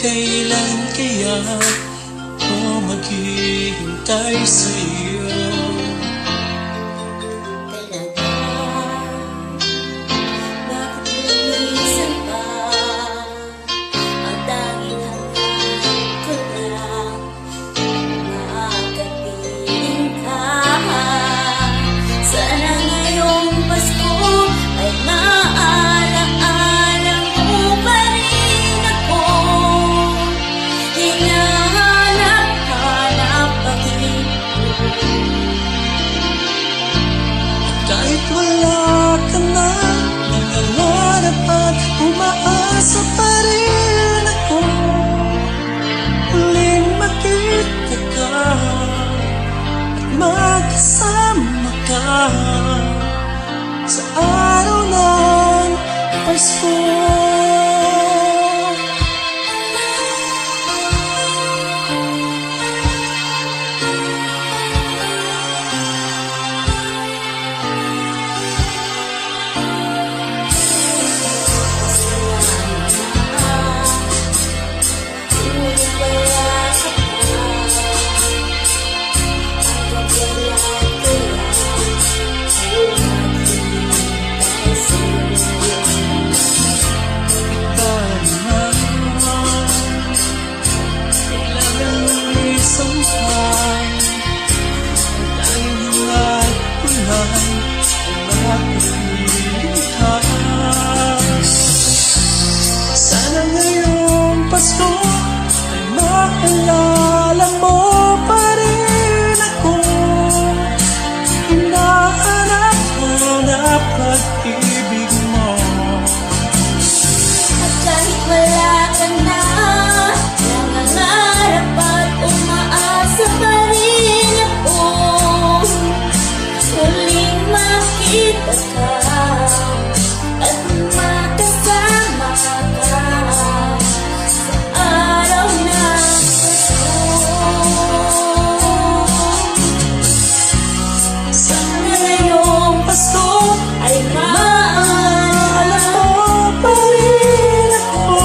kailan kaya ako maghihintay sa'yo? Kahit wala ka na, nangangarap at umaasa pa rin ako. Huling makita ka at magkasama ka sa araw ng Pasko. Sana ngayong Pasko ay maalala mo pa rin ako. Hinahanap pag-ibig mo. At kahit wala ka na, nangangarap at umaasa pa rin ako. Huling makita ka at makasama ka sa araw ng Pasko. Sana ngayong Pasko Ay maalala mo pa rin ako.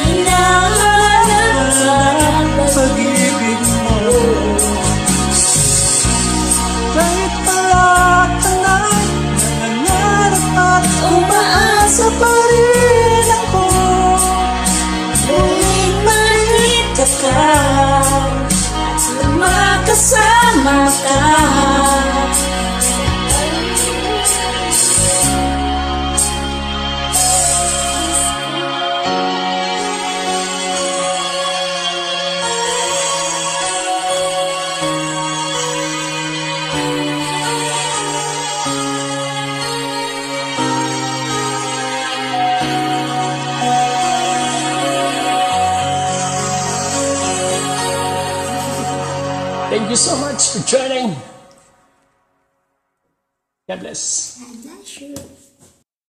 hinahanap Hanap pag-ibig mo. Kahit wala ka na, nangangarap at umaasa pa rin ako. Muling makita ka at makasama ka. Thank you so much for joining. God bless. I'm not sure.